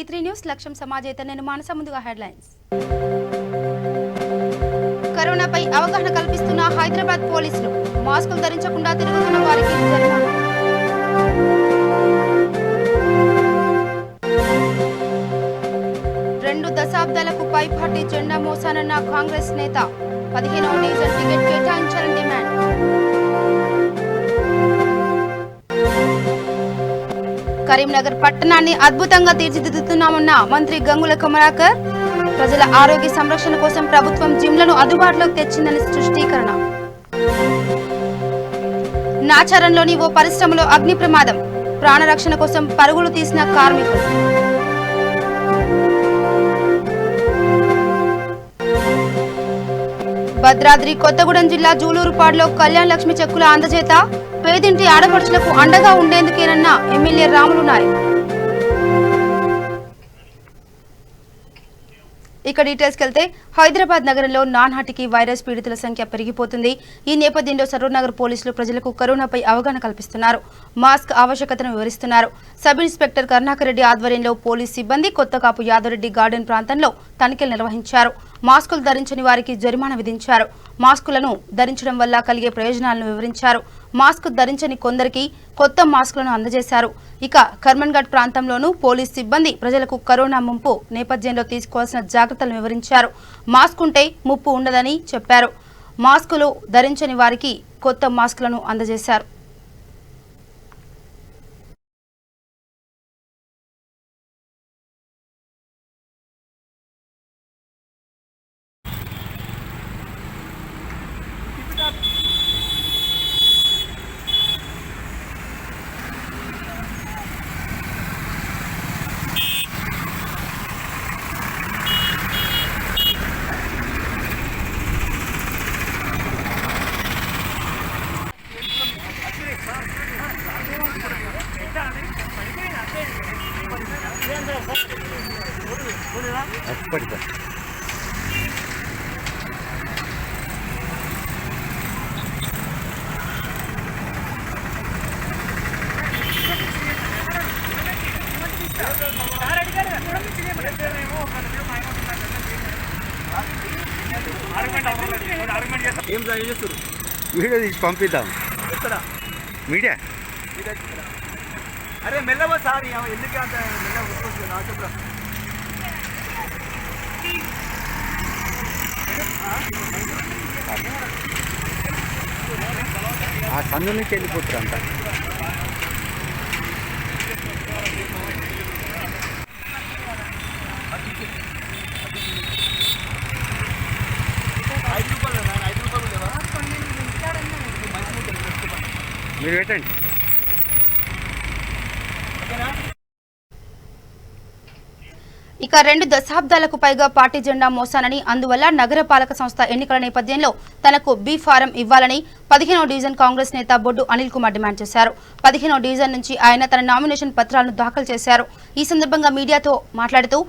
V3 news లక్ష్యం సమాజేత నేను మానస ముందుగా హెడ్లైన్స్. కరోనాపై అవగాహన కల్పిస్తున్న హైదరాబాద్ పోలీసులు. మాస్కులు ధరించకుండా తిరుగుతున్న వారికి జరిమానా. రెండు దశాబ్దాలకు పైపాటి జెండా మోసానన్న కాంగ్రెస్ నేత. 15వ డివిజన్ టికెట్ కేటాయించాలని డిమాండ్. కరీంనగర్ పట్టణాన్ని అద్భుతంగా తీర్చిదిద్దుతున్నామన్న మంత్రి గంగుల కమలాకర్. ప్రజల ఆరోగ్య సంరక్షణ కోసం ప్రభుత్వం జిమ్లను అందుబాటులోకి తెచ్చిందని స్పష్టీకరణ. నాచారంలోని ఓ పరిశ్రమలో అగ్ని ప్రమాదం. ప్రాణరక్షణ కోసం పరుగులు తీసిన కార్మికులు. భద్రాద్రి కొత్తగూడెం జిల్లా జూలూరుపాడులో కళ్యాణ్ లక్ష్మి చెక్కుల అందజేత. పేదింటి ఆడపడుచులకు అండగా ఉండేందుకేనన్న ఎమ్మెల్యే రాములు నాయక్. ఇక డీటెయిల్స్కి వెళ్తే హైదరాబాద్ నగరంలో నానాటికి వైరస్ పీడితుల సంఖ్య పెరిగిపోతుంది. ఈ నేపథ్యంలో సరూర్ నగర్ పోలీసులు ప్రజలకు కరోనాపై అవగాహన కల్పిస్తున్నారు. మాస్క్ ఆవశ్యకతను వివరిస్తున్నారు. సబ్ ఇన్స్పెక్టర్ కరుణాకర్ రెడ్డి ఆధ్వర్యంలో పోలీస్ సిబ్బంది కొత్తకాపు యాదవరెడ్డి గార్డెన్ ప్రాంతంలో తనిఖీలు నిర్వహించారు. మాస్కులు ధరించని వారికి జరిమానా విధించారు. మాస్కులను ధరించడం వల్ల కలిగే ప్రయోజనాలను వివరించారు. మాస్క్ ధరించని కొందరికి కొత్త మాస్కులను అందజేశారు. ఇక కర్మన్ఘట్ ప్రాంతంలోనూ పోలీస్ సిబ్బంది ప్రజలకు కరోనా ముంపు నేపథ్యంలో తీసుకోవాల్సిన జాగ్రత్తలను వివరించారు. మాస్క్ ఉంటే ముప్పు ఉండదని చెప్పారు. మాస్కులు ధరించని వారికి కొత్త మాస్కులను అందజేశారు. ఏం చేస్తారు? వీడియో తీసి పంపిద్దాం. మీడియా అరే మెల్లవా సార్, ఎందుకు అంత మెల్లగా ఆ సందు నుంచి వెళ్ళిపోతారు అంతా. మీరు పెట్టండి. ఇక 2 దశాబ్దాలకు పైగా పార్టీ జెండా మోసానని, అందువల్ల నగరపాలక సంస్థ ఎన్నికల నేపథ్యంలో తనకు బి ఫారం ఇవ్వాలని 15వ డివిజన్ కాంగ్రెస్ నేత బొడ్డు అనిల్ కుమార్ డిమాండ్ చేశారు. 15వ డివిజన్ నుంచి ఆయన తన నామినేషన్ పత్రాలను దాఖలు చేశారు. ఈ సందర్భంగా మీడియాతో మాట్లాడుతూ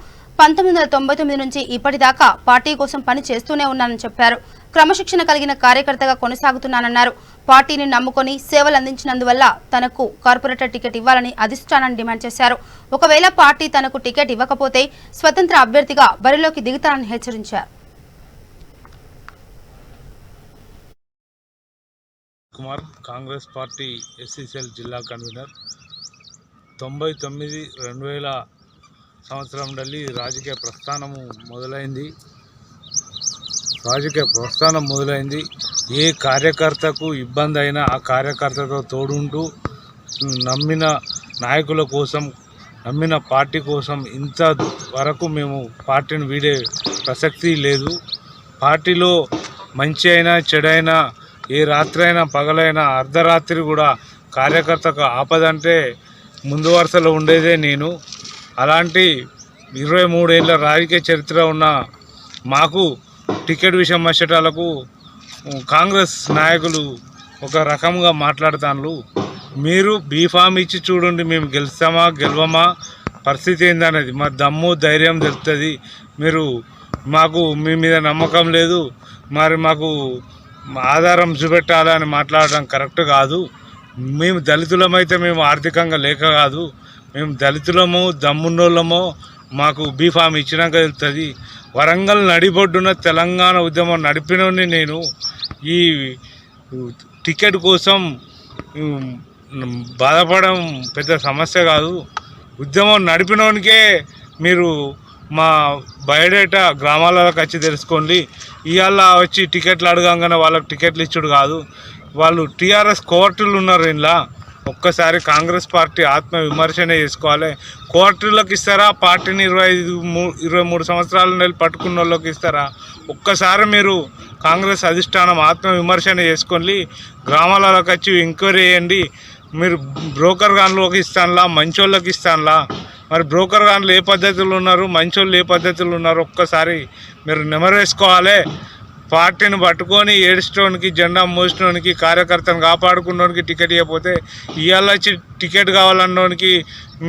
1999 నుంచి ఇప్పటిదాకా పార్టీ కోసం పని చేస్తూనే ఉన్నానని చెప్పారు. క్రమశిక్షణ కలిగిన కార్యకర్తగా కొనసాగుతున్నానన్నారు. పార్టీని నమ్ముకొని సేవలు అందించినందువల్ల తనకు కార్పొరేటర్ టికెట్ ఇవ్వాలని అధిష్టానాన్ని డిమాండ్ చేశారు. ఒకవేళ పార్టీ తనకు టికెట్ ఇవ్వకపోతే స్వతంత్ర అభ్యర్థిగా బరిలోకి దిగుతానని హెచ్చరించారు. కుమార్, కాంగ్రెస్ పార్టీ ఎస్సీసీఎల్ జిల్లా కన్వీనర్. 99-2000 సంవత్సరం నుండి రాజకీయ ప్రస్థానం మొదలైంది. ఏ కార్యకర్తకు ఇబ్బంది అయినా ఆ కార్యకర్తతో తోడుంటూ నమ్మిన నాయకుల కోసం, నమ్మిన పార్టీ కోసం ఇంతవరకు మేము పార్టీని వీడే ప్రసక్తి లేదు. పార్టీలో మంచి అయినా చెడైనా, ఏ రాత్రి అయినా పగలైనా అర్ధరాత్రి కూడా కార్యకర్తకు ఆపదంటే ముందు వరుసలో ఉండేదే నేను. అలాంటి 23 ఏళ్ళ రాజకీయ చరిత్ర ఉన్న మాకు టికెట్ విషయం వచ్చేటాలకు కాంగ్రెస్ నాయకులు ఒక రకంగా మాట్లాడుతాను. మీరు బీఫామ్ ఇచ్చి చూడండి, మేము గెలుస్తామా గెలవమా పరిస్థితి ఏందనేది మా దమ్ము ధైర్యం తెలుస్తుంది. మీరు మాకు మీ మీద నమ్మకం లేదు, మరి మాకు ఆధారం చూపెట్టాలని మాట్లాడడం కరెక్ట్ కాదు. మేము దళితులమైతే మేము ఆర్థికంగా లేక కాదు, మేము దళితులము, దమ్మున్నోళ్ళమో, మాకు బీఫామ్ ఇచ్చినాక తెలుస్తుంది. వరంగల్ నడిబొడ్డున తెలంగాణ ఉద్యమం నడిపినోని నేను. ఈ టికెట్ కోసం బాధపడడం పెద్ద సమస్య కాదు. ఉద్యమం నడిపినోనికే మీరు మా బయోడేటా గ్రామాలకు వచ్చి తెలుసుకోండి. ఇవాళ వచ్చి టికెట్లు అడగంగానే వాళ్ళకి టికెట్లు ఇచ్చుడు కాదు. వాళ్ళు టీఆర్ఎస్ కోర్టులు ఉన్నారు. ఇంట్లో ఒక్కసారి కాంగ్రెస్ పార్టీ ఆత్మ విమర్శనే చేసుకోవాలి. కోర్టులకు ఇస్తారా? పార్టీని 23 సంవత్సరాల నెలలు పట్టుకున్న వాళ్ళకి ఇస్తారా? ఒక్కసారి మీరు కాంగ్రెస్ అధిష్టానం ఆత్మ విమర్శన చేసుకోండి. గ్రామాలకు వచ్చి ఎంక్వైరీ చేయండి. మీరు బ్రోకర్ గాన్లోకి ఇస్తానులా, మంచోళ్ళకి ఇస్తానులా? మరి బ్రోకర్ గాన్లు ఏ పద్ధతులు ఉన్నారు, మంచోళ్ళు ఏ పద్ధతులు ఉన్నారు? ఒక్కసారి మీరు నెమరేసుకోవాలి. పార్టీని పట్టుకొని ఏడుస్టోనికి, జెండా మోసినోనికి, కార్యకర్తను కాపాడుకున్నోనికి టికెట్ ఇవ్వకపోతే ఇవాళ వచ్చి టికెట్ కావాలన్నోనికి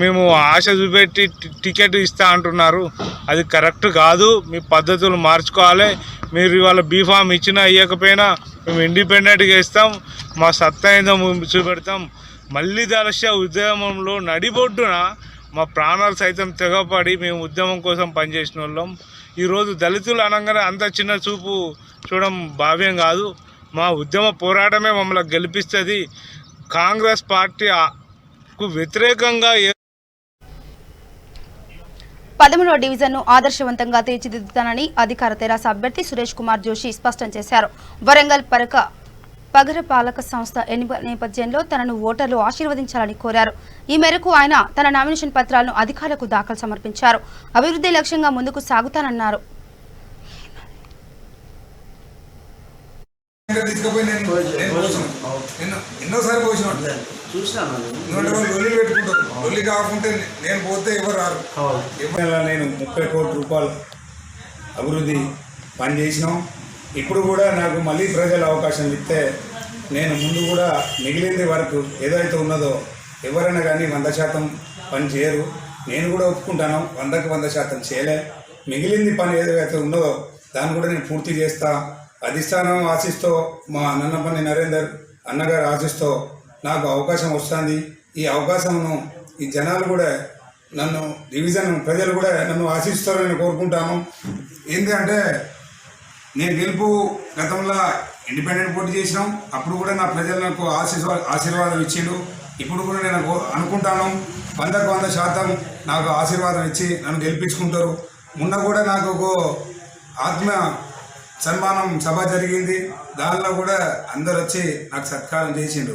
మేము ఆశ చూపెట్టి టికెట్ ఇస్తా అంటున్నారు. అది కరెక్ట్ కాదు. మీ పద్ధతులు మార్చుకోవాలి. మీరు ఇవాళ బీఫామ్ ఇచ్చినా ఇవ్వకపోయినా మేము ఇండిపెండెంట్గా ఇస్తాం. మా సత్తా ఏందో చూపెడతాం. మళ్ళీ దళ ఉద్యమంలో నడిబొడ్డున మా ప్రాణాలు సైతం తెగపడి మేము ఉద్యమం కోసం పనిచేసిన వాళ్ళం. ఈరోజు దళితులు అనగానే అంత చిన్న చూపు చూడడం భావ్యం కాదు. మా ఉద్యమ పోరాటమే మమ్మల్ని గెలిపిస్తుంది. కాంగ్రెస్ పార్టీకు వ్యతిరేకంగా 13వ డివిజన్ను ఆదర్శవంతంగా తీర్చిదిద్దుతానని అధికార తెరాస అభ్యర్థి సురేష్ కుమార్ జోషి స్పష్టం చేశారు. వరంగల్ పగరపాలక సంస్థ ఎన్నికల నేపథ్యంలో తనను ఓటర్లు ఆశీర్వదించాలని కోరారు. ఈ మేరకు ఆయన తన నామినేషన్ పత్రాలను అధికారులకు దాఖలు సమర్పించారు. అభివృద్ధి లక్ష్యంగా ముందుకు సాగుతానన్నారు. ఎన్నోసారి లొల్లి కాకుంటే నేను పోతే ఎవరు రారు. నేను 30 కోట్ల రూపాయలు అభివృద్ధి పని చేసినాం. ఇప్పుడు కూడా నాకు మళ్ళీ ప్రజలు అవకాశం ఇస్తే నేను ముందు కూడా మిగిలింది వరకు ఏదైతే ఉన్నదో ఎవరైనా కానీ 100% పని చేయరు. నేను కూడా ఒప్పుకుంటాను, 100కి 100% చేయలే. మిగిలింది పని ఏదైతే ఉన్నదో దాన్ని కూడా నేను పూర్తి చేస్తా. అధిష్టానం ఆశిస్తూ మా నన్నపల్లి నరేందర్ అన్నగారు ఆశిస్తూ నాకు అవకాశం వస్తుంది. ఈ అవకాశమును ఈ జనాలు కూడా నన్ను డివిజన్ ప్రజలు కూడా నన్ను ఆశిస్తారని కోరుకుంటాను. ఏంటంటే నేను గెలుపు గతంలో ఇండిపెండెంట్ పోటీ చేసినాం. అప్పుడు కూడా నా ప్రజలు నాకు ఆశీర్వాదం ఇచ్చిండు. ఇప్పుడు కూడా నేను అనుకుంటాను 100కి 100% నాకు ఆశీర్వాదం ఇచ్చి నన్ను గెలిపించుకుంటారు. మొన్న కూడా నాకు ఒక ఆత్మ సన్మానం సభ జరిగింది. దానిలో కూడా అందరు వచ్చి నాకు సత్కారం చేసిండు.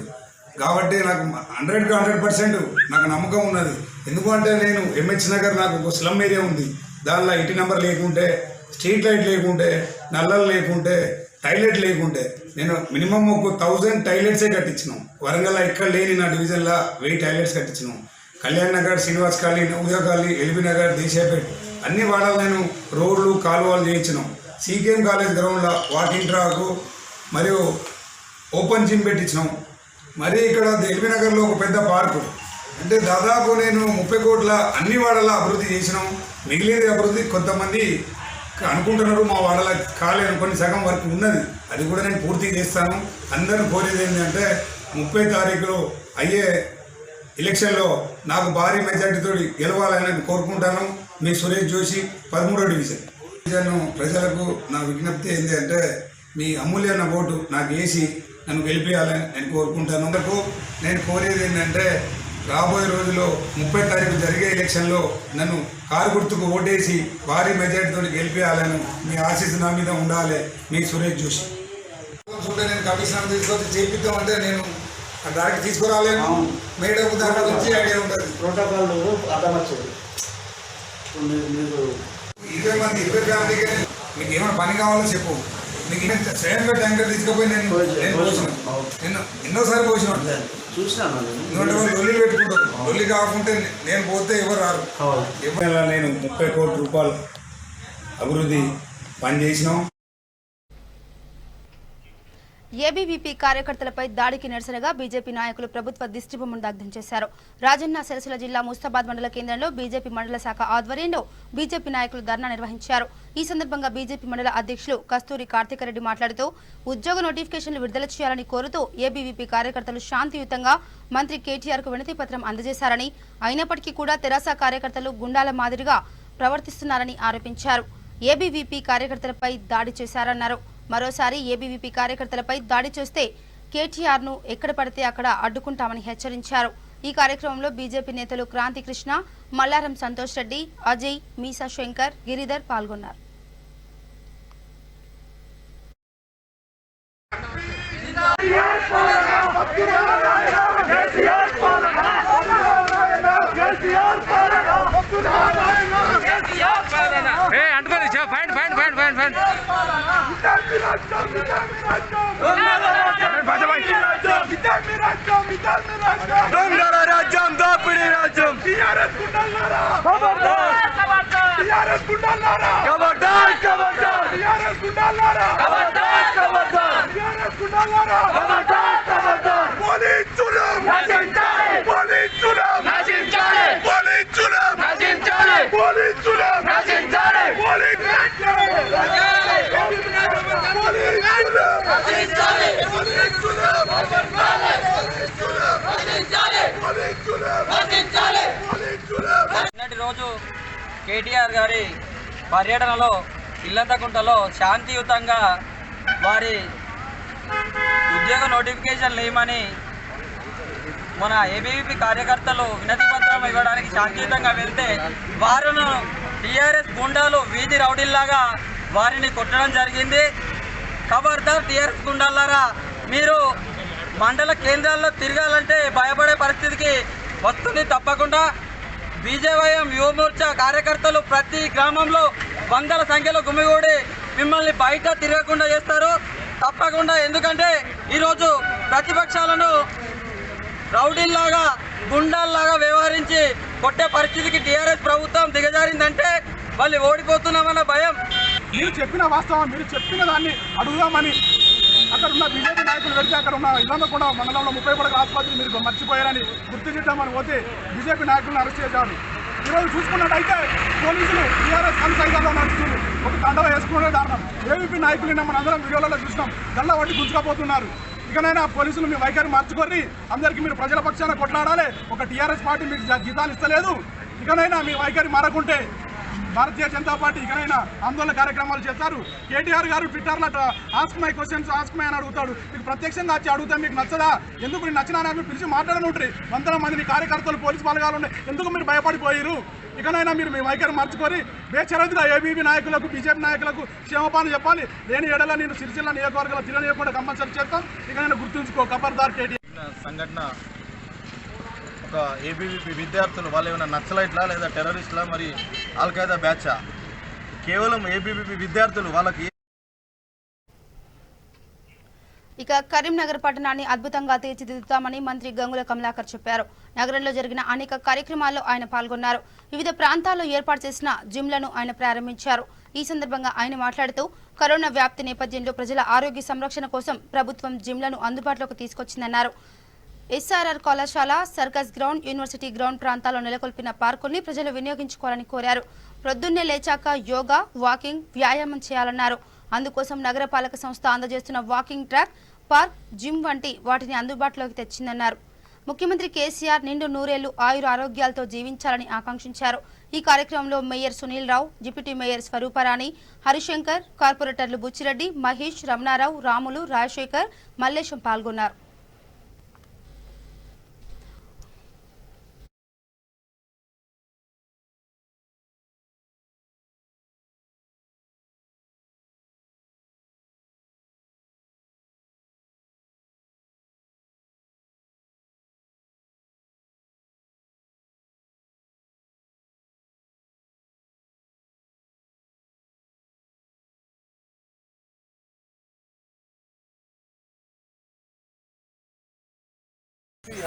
కాబట్టి నాకు 100కి 100% నాకు నమ్మకం ఉన్నది. ఎందుకంటే నేను ఎంహెచ్ నగర్ నాకు ఒక స్లమ్ ఏరియా ఉంది. దానిలో ఇంటి నెంబర్ లేకుంటే, స్ట్రీట్ లైట్ లేకుంటే, నల్లలు లేకుంటే, టాయిలెట్ లేకుంటే నేను మినిమం ఒక 1000 టాయిలెట్సే కట్టించినాం. వరంగల్ ఇక్కడ లేని నా డివిజన్లో 1000 టాయిలెట్స్ కట్టించినాం. Kalyan Nagar, Srinivas colony, Navodaya colony, LB Nagar, Desapet అన్ని వాడాలి. నేను రోడ్లు కాలువలు చేయించినాం. సీకేఎం కాలేజ్ గ్రౌండ్లో వాకింగ్ ట్రాకు మరియు ఓపెన్ జిమ్ పెట్టించినాం. మరి ఇక్కడ ఎల్బీ నగర్లో ఒక పెద్ద పార్కు. అంటే దాదాపు నేను 30 కోట్ల అన్ని వాడల అభివృద్ధి చేసినాం. మిగిలిన అభివృద్ధి కొంతమంది అనుకుంటున్నారు మా వాడల కాలేదు, కొన్ని సగం వరకు ఉన్నది. అది కూడా నేను పూర్తి చేస్తాను. అందరూ కోరేది ఏంటంటే 30 తారీఖులో అయ్యే ఎలక్షన్లో నాకు భారీ మెజార్టీతో గెలవాలని కోరుకుంటాను. మీ సురేష్ జోషి, 13వ డివిజన్. ప్రజలకు నా విజ్ఞప్తి ఏంటి అంటే మీ అమూల్యమైన ఓటు నాకు వేసి నన్ను గెలిపించాలని నేను కోరుకుంటాను. నేను కోరేది ఏంటంటే రాబోయే రోజుల్లో 30 తారీఖు జరిగే ఎలక్షన్లో నన్ను కారు గుర్తుకు ఓటేసి భారీ మెజార్టీతో గెలిపించాలని మీ ఆశీస్సు నా మీద ఉండాలి. మీ సురేష్ జోషి. నేను కమిషనర్ తీసుకొచ్చి చేపిద్దామంటే నేను డైరెక్ట్ తీసుకురాలేను. మేడం దాని గురించి ఐడియా ఉంటుంది. ప్రోటోకాల్ అర్థమవుతుంది. 20 మంది 20 ఫ్యామిలీకి మీకు ఏమైనా పని కావాలో చెప్పు. మీకు స్వయంగా ట్యాంకర్ తీసుకుపోయి నేను ఎన్నోసారి పోసినాను. లొల్లి పెట్టుకుంటారు. లొల్లి కాకుంటే నేను పోతే ఎవరు రారు. నేను 30 కోట్ల రూపాయలు అభివృద్ధి పని చేసినాం. ఏబీవీపీ కార్యకర్తలపై దాడికి నిరసనగా బీజేపీ నాయకులు ప్రభుత్వ దిష్టిబొమ్మను దగ్ధం చేశారు. రాజన్న సిరిసిల్ల జిల్లా ముస్తాబాద్ మండల కేంద్రంలో బీజేపీ మండల శాఖ ఆధ్వర్యంలో బీజేపీ నాయకులు ధర్నా నిర్వహించారు. ఈ సందర్భంగా బీజేపీ మండల అధ్యక్షులు కస్తూరి కార్తికరెడ్డి మాట్లాడుతూ ఉద్యోగ నోటిఫికేషన్లు విడుదల చేయాలని కోరుతూ ఏబీవీపీ కార్యకర్తలు శాంతియుతంగా మంత్రి కేటీఆర్కు వినతి పత్రం అందజేశారని, అయినప్పటికీ కూడా తెరాస కార్యకర్తలు గుండాల మాదిరిగా ప్రవర్తిస్తున్నారని ఆరోపించారు. ఏబీవీపీ కార్యకర్తలపై దాడి చేశారన్నారు. మరోసారి ఏబీవీపీ కార్యకర్తలపై దాడి చేస్తే కేటీఆర్ను ఎక్కడ పడితే అక్కడ అడ్డుకుంటామని హెచ్చరించారు. ఈ కార్యక్రమంలో బీజేపీ నేతలు క్రాంతి కృష్ణ, మల్లారం సంతోష్ రెడ్డి, అజయ్, మీసా శంకర్, గిరిధర్ పాల్గొన్నారు. రోజు కేటీఆర్ గారి పర్యటనలో ఇల్లంతకుంటలో శాంతియుతంగా వారి ఉద్యోగ నోటిఫికేషన్ లేమని మన ఏబీవీపీ కార్యకర్తలు వినతి పత్రం ఇవ్వడానికి శాంతియుతంగా వెళ్తే వారును టీఆర్ఎస్ గుండాలు వీధి రౌడీల్లాగా వారిని కొట్టడం జరిగింది. ఖబర్దార్ టీఆర్ఎస్ గుండాలారా, మీరు మండల కేంద్రాల్లో తిరగాలంటే భయపడే పరిస్థితికి వస్తుంది. తప్పకుండా బీజేవైఎం యువమోర్చా కార్యకర్తలు ప్రతి గ్రామంలో వందల సంఖ్యలో గుమిగూడి మిమ్మల్ని బయట తిరగకుండా చేస్తారు తప్పకుండా. ఎందుకంటే ఈరోజు ప్రతిపక్షాలను రౌడీల్లాగా గుండాల్లాగా వ్యవహరించి కొట్టే పరిస్థితికి టీఆర్ఎస్ ప్రభుత్వం దిగజారిందంటే వాళ్ళు ఓడిపోతున్నామన్న భయం. మీరు చెప్పిన వాస్తవం, మీరు చెప్పిన దాన్ని అడుగుదామని అక్కడ ఉన్న బీజేపీ నాయకులు వెళ్తే అక్కడ ఉన్న ఇల్లందకొండ మండలంలో 30 పడక ఆసుపత్రి మీరు మర్చిపోయారని గుర్తు చేద్దామని పోతే బీజేపీ నాయకులను అరెస్ట్ చేశారు. ఈరోజు చూసుకున్నట్టయితే పోలీసులు టీఆర్ఎస్ కన్సైజాల్లో నడుస్తుంది, ఒక దండ వేసుకునే దారుణం. ఏబీపీ నాయకులు మన అందరం వీడియోలలో చూసినాం, గల్ల పట్టి గుంజుకపోతున్నారు. ఇకనైనా పోలీసులు మీ వైఖరి మార్చుకొని అందరికీ మీరు ప్రజల పక్షాన కొట్లాడాలి. ఒక టీఆర్ఎస్ పార్టీ మీకు జీతాలు ఇస్తలేదు. ఇకనైనా మీ వైఖరి మారకుంటే భారతీయ జనతా పార్టీ ఇకనైనా ఆందోళన కార్యక్రమాలు చేస్తారు. కేటీఆర్ గారు ట్విట్టర్లో ask my questions ask my అని అడుగుతాడు. మీకు ప్రత్యక్షంగా వచ్చి అడిగితే మీకు నచ్చదా? ఎందుకు మీరు నచ్చినా మీరు పిలిచి మాట్లాడనుంటారు. వందల మంది కార్యకర్తలు పోలీసు బలగాలు ఉన్నాయి, ఎందుకు మీరు భయపడిపోయారు? ఇకనైనా మీరు మీ వైఖరి మార్చుకొని బేషరతుగా ఏబీవీ నాయకులకు బీజేపీ నాయకులకు క్షమాపణ చెప్పాలి. లేని ఎడల నేను సిరిసిల్ల నియోజకవర్గాల తిరగనియకుండా కంపల్సరీ చేస్తాం. ఇకనైనా గుర్తుంచుకో ఖబర్దార్ కేటీఆర్. సంఘటన ఒక ఏబీవీపీ విద్యార్థులు వాళ్ళు ఏమైనా నక్సలైట్లా లేదా టెర్రరిస్టులా మరి అల్ఖైదా బ్యాచా? కేవలం ఏబీవీపీ విద్యార్థులు వాళ్ళకి. ఇక కరీంనగర్ పట్టణాన్ని అద్భుతంగా తీర్చిదిద్దుతామని మంత్రి గంగుల కమలాకర్ చెప్పారు. నగరంలో జరిగిన అనేక కార్యక్రమాల్లో ఆయన పాల్గొన్నారు. వివిధ ప్రాంతాల్లో ఏర్పాటు చేసిన జిమ్లను ఆయన ప్రారంభించారు. ఈ సందర్భంగా ఆయన మాట్లాడుతూ కరోనా వ్యాప్తి నేపథ్యంలో ప్రజల ఆరోగ్య సంరక్షణ కోసం ప్రభుత్వం జిమ్లను అందుబాటులోకి తీసుకొచ్చిందన్నారు. ఎస్ఆర్ఆర్ కళాశాల, సర్కస్ గ్రౌండ్, యూనివర్సిటీ గ్రౌండ్ ప్రాంతాల్లో నెలకొల్పిన పార్కుల్ని ప్రజలు వినియోగించుకోవాలని కోరారు. ప్రొద్దున్నే లేచాక యోగా, వాకింగ్, వ్యాయామం చేయాలన్నారు. అందుకోసం నగరపాలక సంస్థ అందజేస్తున్న వాకింగ్ ట్రాక్, పార్క్, జిమ్ వంటి వాటిని అందుబాటులోకి తెచ్చిందన్నారు. ముఖ్యమంత్రి కేసీఆర్ నిండు నూరేళ్లు ఆయుర ఆరోగ్యాలతో జీవించాలని ఆకాంక్షించారు. ఈ కార్యక్రమంలో mayor Sunil Rao, deputy mayor Swaruparani, Harishankar, కార్పొరేటర్లు బుచ్చిరెడ్డి, మహేష్, రమణారావు, రాములు, రాజశేఖర్, మల్లేశం పాల్గొన్నారు.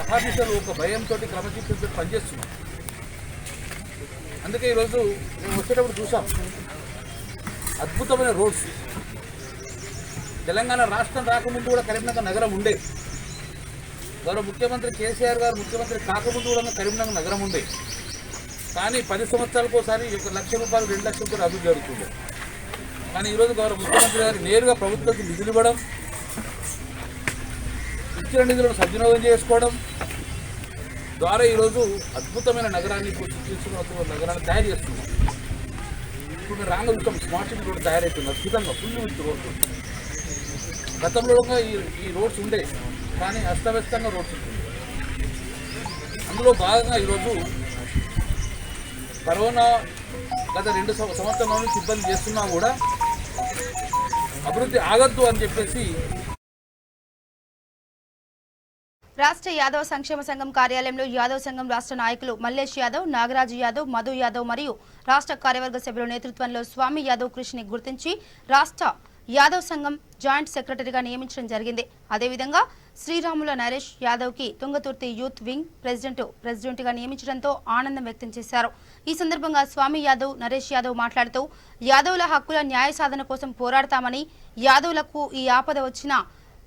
అహార్నిశలు ఒక భయంతో క్రమశిక్షణతో పనిచేస్తున్నాం. అందుకే ఈరోజు మేము వచ్చేటప్పుడు చూసాం అద్భుతమైన రోడ్స్. తెలంగాణ రాష్ట్రం రాకముందు కూడా కరీంనగర్ నగరం ఉండే. గౌరవ ముఖ్యమంత్రి కేసీఆర్ గారు ముఖ్యమంత్రి కాకముందు కూడా కరీంనగర్ నగరం ఉండే. కానీ 10 సంవత్సరాలకు ఒకసారి 1 లక్ష రూపాయలు 2 లక్షల రూపాయలు అభివృద్ధి జరుగుతుండే. కానీ ఈరోజు గౌరవ ముఖ్యమంత్రి గారు నేరుగా ప్రభుత్వానికి నిధులు ఇవ్వడం, ఇచ్చిన నిధులను సద్వినియోగం చేసుకోవడం ద్వారా ఈరోజు అద్భుతమైన నగరాన్ని తీసుకున్న నగరాన్ని తయారు చేస్తున్నాం. ఇప్పుడు మీరు రాంగ చూస్తాం స్మార్ట్ సిటీ రోడ్ తయారైతుంది అద్భుతంగా ఫుల్ విత్ రోడ్స్. గతంలో ఈ రోడ్స్ ఉండే కానీ అస్తవ్యస్తంగా రోడ్స్ ఉంటుంది. అందులో భాగంగా ఈరోజు కరోనా గత 2 సంవత్సరాల నుంచి ఇబ్బంది చేస్తున్నా కూడా అభివృద్ధి ఆగద్దు అని చెప్పేసి రాష్ట్ర యాదవ్ సంక్షేమ సంఘం కార్యాలయంలో యాదవ్ సంఘం రాష్ట్ర నాయకులు మల్లేష్ యాదవ్, నాగరాజు యాదవ్, మధు యాదవ్ మరియు రాష్ట్ర కార్యవర్గ సభ్యుల నేతృత్వంలో స్వామి యాదవ్ కృషిని గుర్తించి రాష్ట్ర యాదవ్ సంఘం జాయింట్ సెక్రటరీగా నియమించడం జరిగింది. అదేవిధంగా శ్రీరాముల నరేష్ యాదవ్కి తుంగతుర్తి యూత్ వింగ్ ప్రెసిడెంట్గా నియమించడంతో ఆనందం వ్యక్తం చేశారు. ఈ సందర్భంగా స్వామి యాదవ్, నరేష్ యాదవ్ మాట్లాడుతూ యాదవుల హక్కుల న్యాయ సాధన కోసం పోరాడతామని, యాదవులకు ఈ ఆపద వచ్చినా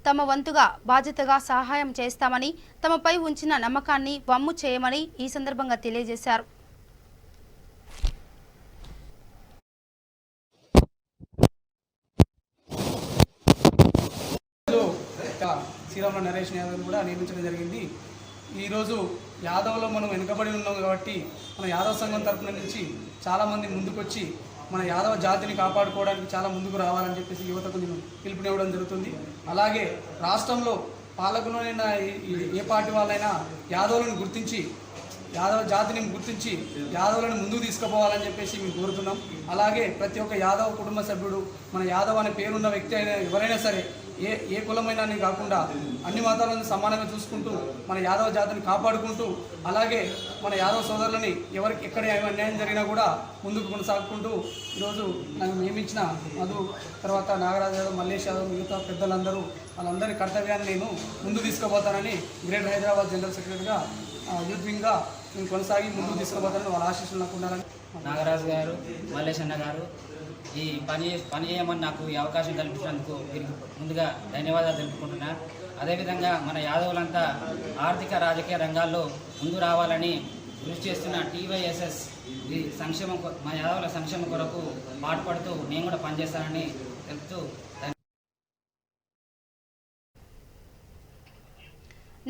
తమ వంతుగా బాధ్యతగా సహాయం చేస్తామని, తమపై ఉంచిన నమ్మకాన్ని వమ్ము చేయమని ఈ సందర్భంగా తెలియజేశారు. శ్రీరాముల నరేష్ యాదవ్ కూడా నియమించడం జరిగింది. ఈరోజు యాదవ్లో మనం వెనుకబడి ఉన్నాం కాబట్టి మన యాదవ్ సంఘం తరఫున నుంచి చాలామంది ముందుకొచ్చి మన యాదవ జాతిని కాపాడుకోవడానికి చాలా ముందుకు రావాలని చెప్పేసి యువతకు నేను పిలుపునివ్వడం జరుగుతుంది. అలాగే రాష్ట్రంలో పాలకులైనా ఏ పార్టీ వాళ్ళైనా యాదవులను గుర్తించి యాదవ జాతిని గుర్తించి యాదవులను ముందుకు తీసుకుపోవాలని చెప్పేసి మేము కోరుతున్నాం. అలాగే ప్రతి ఒక్క యాదవ కుటుంబ సభ్యుడు మన యాదవ్ అనే పేరున్న వ్యక్తి అయినా ఎవరైనా సరే ఏ కులమైనా కాకుండా అన్ని మతాలను సమానంగా చూసుకుంటూ మన యాదవ జాతిని కాపాడుకుంటూ అలాగే మన యాదవ సోదరులని ఎవరికి ఎక్కడ అన్యాయం జరిగినా కూడా ముందుకు కొనసాగుకుంటూ ఈరోజు నన్ను నియమించిన మధు, తర్వాత నాగరాజు యాదవ్, మల్లేష్ యాదవ్, మిగతా పెద్దలందరూ వాళ్ళందరి కర్తవ్యాన్ని నేను ముందుకు తీసుకుపోతానని గ్రేటర్ హైదరాబాద్ జనరల్ సెక్రటరీగా యూత్ వింగ్గా నేను కొనసాగి ముందుకు తీసుకుపోతానని వాళ్ళ ఆశీస్సులు నాకు ఉండాలని. నాగరాజు గారు, మల్లేష్ అన్న గారు ఈ పని చేయమని నాకు ఈ అవకాశం కల్పించినందుకు ముందుగా ధన్యవాదాలు తెలుపుకుంటున్నాను. అదేవిధంగా మన యాదవులంతా ఆర్థిక రాజకీయ రంగాల్లో ముందు రావాలని కృషి చేస్తున్న TYSS ఈ సంక్షేమం మన యాదవుల సంక్షేమం కొరకు పాటుపడుతూ నేను కూడా పనిచేస్తానని తెలుపుతూ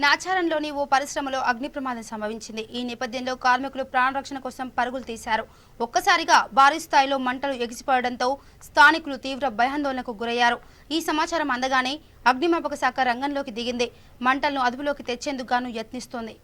నాచారంలోని ఓ పరిశ్రమలో అగ్ని ప్రమాదం సంభవించింది. ఈ నేపథ్యంలో కార్మికులు ప్రాణరక్షణ కోసం పరుగులు తీశారు. ఒక్కసారిగా భారీ స్థాయిలో మంటలు ఎగిసిపడడంతో స్థానికులు తీవ్ర భయాందోళనకు గురయ్యారు. ఈ సమాచారం అందగానే అగ్నిమాపక శాఖ రంగంలోకి దిగింది. మంటలను అదుపులోకి తెచ్చేందుకు గాను యత్నిస్తోంది.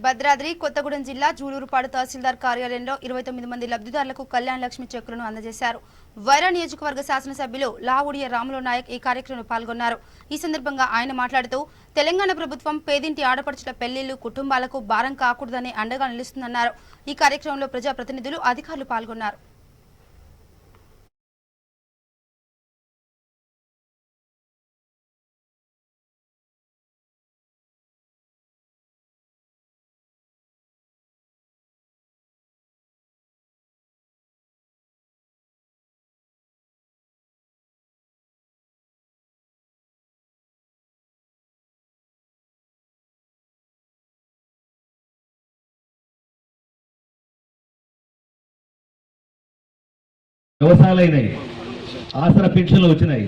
భద్రాద్రి కొత్తగూడెం జిల్లా జూలూరుపాడు తహసీల్దార్ కార్యాలయంలో 29 మంది లబ్ధిదారులకు కళ్యాణ లక్ష్మి చెక్కులను అందజేశారు. వైరా నియోజకవర్గ శాసనసభ్యులు లావుడియ రాములు నాయక్ ఈ కార్యక్రమంలో పాల్గొన్నారు. ఈ సందర్భంగా ఆయన మాట్లాడుతూ తెలంగాణ ప్రభుత్వం పేదింటి ఆడపడుచుల పెళ్లిళ్లు కుటుంబాలకు భారం కాకూడదని అండగా నిలుస్తుందన్నారు. ఈ కార్యక్రమంలో ప్రజాప్రతినిధులు, అధికారులు పాల్గొన్నారు. వ్యవసాయాలు అయినాయి, ఆసరా పెన్షన్లు వచ్చినాయి.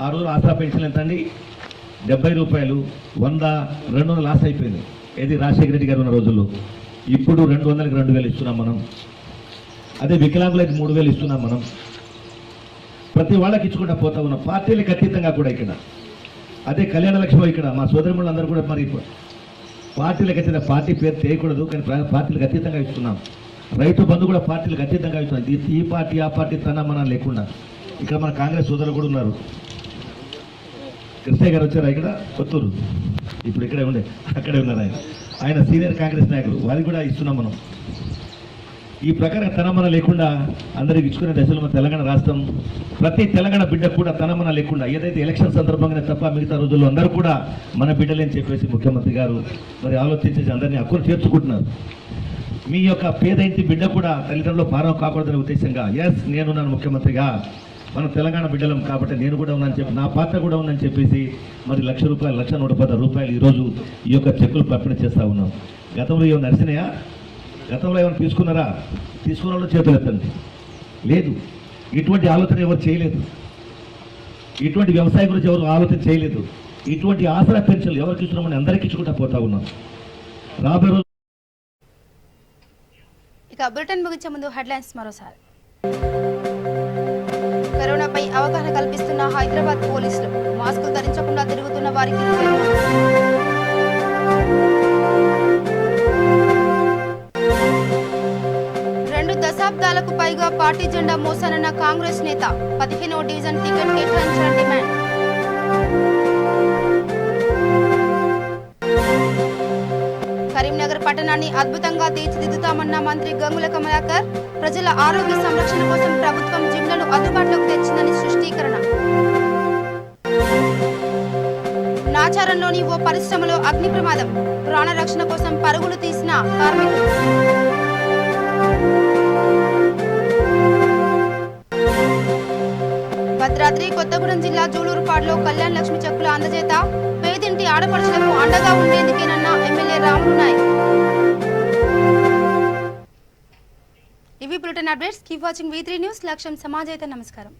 ఆ రోజు ఆసరా పెన్షన్ ఎంత అండి? 70 రూపాయలు, 100, 200 లాస్ అయిపోయింది. ఏది రాజశేఖర రెడ్డి గారు ఉన్న రోజుల్లో. ఇప్పుడు 200కి 2000 ఇస్తున్నాం మనం. అదే వికలాంగులకి 3000 ఇస్తున్నాం మనం. ప్రతి వాళ్ళకి ఇచ్చుకుంటా పోతా ఉన్నాం, పార్టీలకు అతీతంగా కూడా. ఇక్కడ అదే కళ్యాణ లక్ష్మి ఇక్కడ మా సోదరులందరూ కూడా మరి పార్టీలకు అతీతంగా, పార్టీ పేరు చేయకూడదు కానీ పార్టీలకు అతీతంగా ఇస్తున్నాం. రైతు బంధు కూడా పార్టీలకు అతీతంగా ఇస్తున్నాం. ఈ పార్టీ ఆ పార్టీ తన మన లేకుండా. ఇక్కడ మన కాంగ్రెస్ సోదరులు కూడా ఉన్నారు. కృష్ణయ్య గారు వచ్చారు ఇక్కడ కొత్తూరు, ఇప్పుడు ఇక్కడే ఉండే, అక్కడే ఉన్నారు ఆయన సీనియర్ కాంగ్రెస్ నాయకులు. వారికి కూడా ఇస్తున్నాం మనం. ఈ ప్రకారం తనమన లేకుండా అందరికి ఇచ్చుకునే దశలో మన తెలంగాణ రాష్ట్రం ప్రతి తెలంగాణ బిడ్డ కూడా తనమన లేకుండా ఏదైతే ఎలక్షన్ సందర్భంగానే తప్ప మిగతా రోజుల్లో అందరూ కూడా మన బిడ్డలే అని చెప్పేసి ముఖ్యమంత్రి గారు మరి ఆలోచించేసి అందరినీ హక్కును చేర్చుకుంటున్నారు. మీ యొక్క పేద ఇంటి బిడ్డ కూడా తల్లిదండ్రులు భారం కాకూడదనే ఉద్దేశంగా ఎస్ నేనున్నాను ముఖ్యమంత్రిగా, మనం తెలంగాణ బిడ్డలం కాబట్టి నేను కూడా ఉన్నాను చెప్పి నా పాత్ర కూడా ఉందని చెప్పేసి మరి ₹1,00,000 ₹1,110 ఈరోజు ఈ యొక్క చెక్కులు పంపిణీ చేస్తూ ఉన్నాం. గతంలో ఏమైనా నడిచినాయా? గతంలో ఏమైనా తీసుకున్నారా? తీసుకున్న వాళ్ళు చేతులు ఎత్తండి. లేదు, ఇటువంటి ఆలోచన ఎవరు చేయలేదు. ఇటువంటి వ్యవసాయం గురించి ఎవరు ఆలోచన చేయలేదు. ఇటువంటి ఆసరా పెన్షన్లు ఎవరికి ఇస్తున్నామని అందరికీ ఇచ్చుకుంటా పోతా ఉన్నాం. రాబోయే రోజు ఇక బులెటిన్ ముగించే ముందు హెడ్లైన్స్ మరోసారి. కరోనాపై అవగాహన కల్పిస్తున్న హైదరాబాద్ పోలీసులు, మాస్కులు ధరించకుండా తిరుగుతున్న వారికి 2 దశాబ్దాలకు పైగా పార్టీ జెండా మోసానన్న కాంగ్రెస్ నేత, 15వ డివిజన్ టికెట్ కేటాయించాలని డిమాండ్. కరీంనగర్ పట్టణాన్ని అద్భుతంగా తీర్చిదిద్దుతామన్న మంత్రి గంగుల కమలాకర్, ప్రజల ఆరోగ్య సంరక్షణ కోసం ప్రభుత్వం జిమ్లను అందుబాటులోకి తెచ్చిందని స్పష్టీకరణ. నాచారంలోని ఓ పరిశ్రమలో అగ్ని ప్రమాదం, ప్రాణ రక్షణ కోసం పరుగులు తీసిన కార్మికులు. భద్రాద్రి కొత్తగూడెం జిల్లా జూలూరుపాడులో కళ్యాణ్ లక్ష్మి చెక్కుల అందజేత, పేదింటి ఆడపడుచులకు అండగా ఉండేందుకేనన్న ఎమ్మెల్యే రాములు నాయక్. ఇవి bulletin updates. Keep watching V3 news. లక్ష్యం సమాజైతే. నమస్కారం.